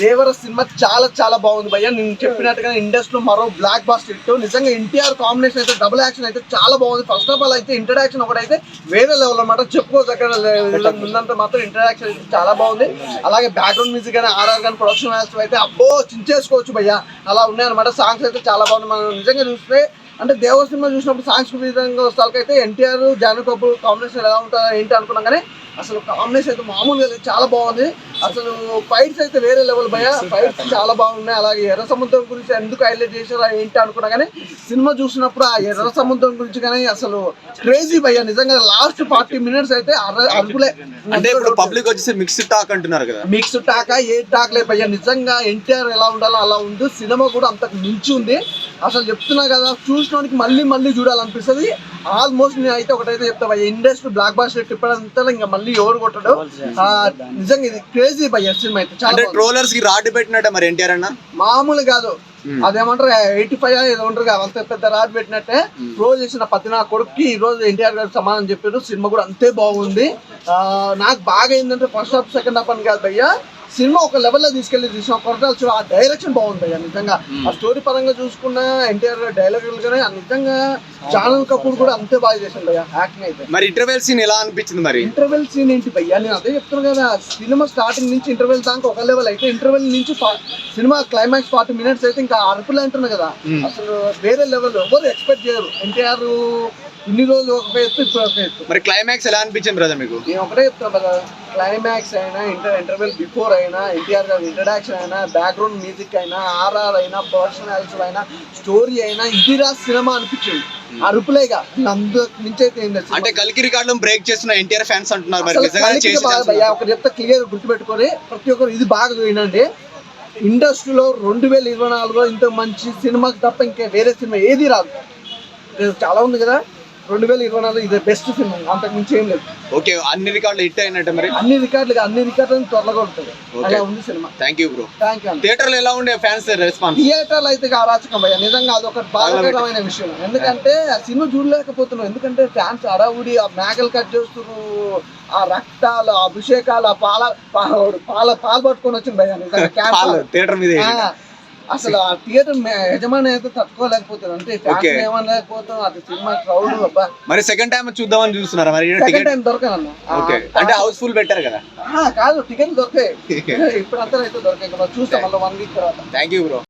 దేవర cinema చాలా చాలా బాగుంది భయ్య. నేను చెప్పినట్టుగా ఇండస్ట్రీలో మరో బ్లాక్ బాస్టర్ హిట్. నిజంగా ఎన్టీఆర్ కాంబినేషన్ అయితే డబుల్ యాక్షన్ అయితే చాలా బాగుంది. ఫస్ట్ ఆఫ్ ఆల్ అయితే ఇంట్రడక్షన్ ఒకటైతే వేరే లెవెల్ అనమాట, చెప్పుకోదగ్గ ముందంతా మాత్రం ఇంట్రడక్షన్ అయితే చాలా బాగుంది. అలాగే బ్యాక్గ్రౌండ్ మ్యూజిక్ కానీ ఆర్ఆర్ కానీ ప్రొడక్షన్ వాల్యూ అయితే అబ్బో చించేసుకోవచ్చు భయ్య, అలా ఉన్నాయన్నమాట. సాంగ్స్ అయితే చాలా బాగుంది. మనం నిజంగా చూస్తే అంటే దేవర సినిమా చూసినప్పుడు సాంస్కృతికంగా వస్తాలకైతే ఎన్టీఆర్ జాను కపూర్ కాంబినేషన్ ఎలా ఉంటుందో ఏంటి అనుకున్నాం, కానీ అసలు కాంబినేషన్ అయితే మామూలుగా లేదు, చాలా బాగుంది. అసలు ఫైట్స్ అయితే వేరే లెవెల్ భయ్య, ఫైట్స్ చాలా బాగున్నాయి. అలాగే ఎర్ర సముద్రం గురించి ఎందుకు హైలైట్ చేశారా ఏంటి అనుకున్నా, కానీ సినిమా చూసినప్పుడు ఆ ఎర్ర సముద్రం గురించి కానీ అసలు క్రేజీ భయ్య. నిజంగా లాస్ట్ 40 minutes అయితే అరుపులే. అంటే ఇప్పుడు పబ్లిక్ వచ్చేసి మిక్స్డ్ టాక్ అంటున్నారు కదా, మిక్స్ టాకా ఏ టాక్ లేదు భయ్య. నిజంగా ఎన్టీఆర్ ఎలా ఉండాలో అలా ఉంది. సినిమా కూడా అంతకు మించి ఉంది. అసలు చెప్తున్నా కదా, చూసినోడికి మళ్ళీ మళ్ళీ చూడాలనిపిస్తుంది. ఆల్మోస్ట్ నేను అయితే ఒకటైతే చెప్తా భయ్య, ఇండస్ట్రీ బ్లాక్ బాస్టర్ ఇప్పుడంతా ఇంకా మళ్ళీ ఎవరు కొట్టడు. నిజంగా ఇది క్రేజీ భయ్య సినిమా అయితే. చాలా ట్రోలర్స్ కి రాడ్ పెట్టినట్టే మరి ఎన్టీఆర్ అన్న, మామూలు కాదు. అదేమంటారు 85 ఏదో ఉంటారు కదా, అంత పెద్ద రాజు పెట్టినట్టే రోజు చేసిన పత్తి నా కొడుక్కి ఈ రోజు ఎన్టీఆర్ గారు సమానం చెప్పారు. సినిమా కూడా అంతే బాగుంది. నాకు బాగా ఏంటంటే ఫస్ట్ హాఫ్ సెకండ్ హాఫ్ అని కాదు భయ్య, సినిమా ఒక లెవెల్లో తీసుకెళ్లి తీసిన కొరటాలు ఆ డైరెక్షన్ బాగుంది భయ్య. నిజంగా ఆ స్టోరీ పరంగా చూసుకున్న ఎన్టీఆర్ డైలాగులు కానీ నిజంగా జాను కపూర్ కూడా అంతే బాగా చేసింది భయ్య యాక్టింగ్ అయితే. మరి ఇంటర్వెల్ సీన్ ఎలా అనిపించింది? మరి ఇంటర్వెల్ సీన్ ఏంటి భయ్య, నేను అదే చెప్తున్నాను కదా, సినిమా స్టార్టింగ్ నుంచి ఇంటర్వెల్ దాకా ఒక లెవెల్ అయితే, ఇంటర్వెల్ నుంచి సినిమా క్లైమాక్స్ 40 minutes అయితే ఇంకా అరుపులు అంటున్నాయి కదా, అసలు వేరే లెవెల్. ఎవరు ఎక్స్పెక్ట్ చేయరు. ఎన్టీఆర్ ఇన్ని రోజులు ఒక ఎత్తు, ఇప్పుడు ఒక ఎత్తు. మరి క్లైమాక్స్ ఎలా అనిపించింది బ్రదర్ మీకు? నేను ఒకటే చెప్తాను కదా, క్లైమాక్స్ అయినా ఇంటర్వెల్ బిఫోర్ అయినా ఎన్టీఆర్ గారి ఇంట్రడక్షన్ అయినా బ్యాక్గ్రౌండ్ మ్యూజిక్ అయినా ఆర్ఆర్ అయినా పర్సనల్స్ అయినా స్టోరీ అయినా ఇదిరా సినిమా అనిపించింది. అరుపులేగా అందుకు మించి అయితే ఏం లేదు. అంటే కల్కి రికార్డులను బ్రేక్ చేస్తున్న ఎన్టీఆర్ ఫ్యాన్స్ అంటున్నారు. మరి ఒకటి చెప్తా క్లియర్ గుర్తుపెట్టుకొని ప్రతి ఒక్కరు ఇది బాగా వినండి. ఇండస్ట్రీలో 2024లో ఇంత మంచి సినిమాకి తప్ప ఇంకా వేరే సినిమా ఏది రాదు. చాలా ఉంది కదా, 2024 ఇది బెస్ట్ సినిమా, అంతకు మించి ఏం లేదు. ఓకే, అన్ని రికార్డులు హిట్ అయినట్టు మరి? అన్ని రికార్డులు త్వరగా ఉంటుంది, అలా ఉంది cinema. Thank you bro. Thank you. Theatre లో ఎలా ఉండే ఫ్యాన్స్ రెస్పాన్స్? థియేటర్లు అయితే అరాచకం భయ్య. నిజంగా అదొక బాధాకరమైన విషయం. ఎందుకంటే ఆ సినిమా చూడలేకపోతున్నాం. ఎందుకంటే ఫ్యాన్స్ అడవుడి ఆ మేకలు కట్ చేస్తున్నారు, ఆ రక్తాలు అభిషేకాలు ఆ పాలు పట్టుకొని వచ్చింది భయ్య. నిజంగా థియేటర్ మీద అసలు ఆ థియేటర్ యజమాని అయితే తట్టుకోలేకపోతుంది. అంటే ఫ్యాన్స్ ఏమనలేకపోతాం, అది సినిమా క్రౌడ్ అబ్బా. మరి సెకండ్ టైం చూద్దామని చూస్తున్నారా? మరి సెకండ్ టైం దొరకనన్నా. అంటే హౌస్ ఫుల్ పెట్టారు కదా? కాదు, టికెట్లు దొరికాయి ఇప్పుడు అంతా అయితే దొరికాయి. చూస్తాం మళ్ళీ 1 week తర్వాత. Thank you bro.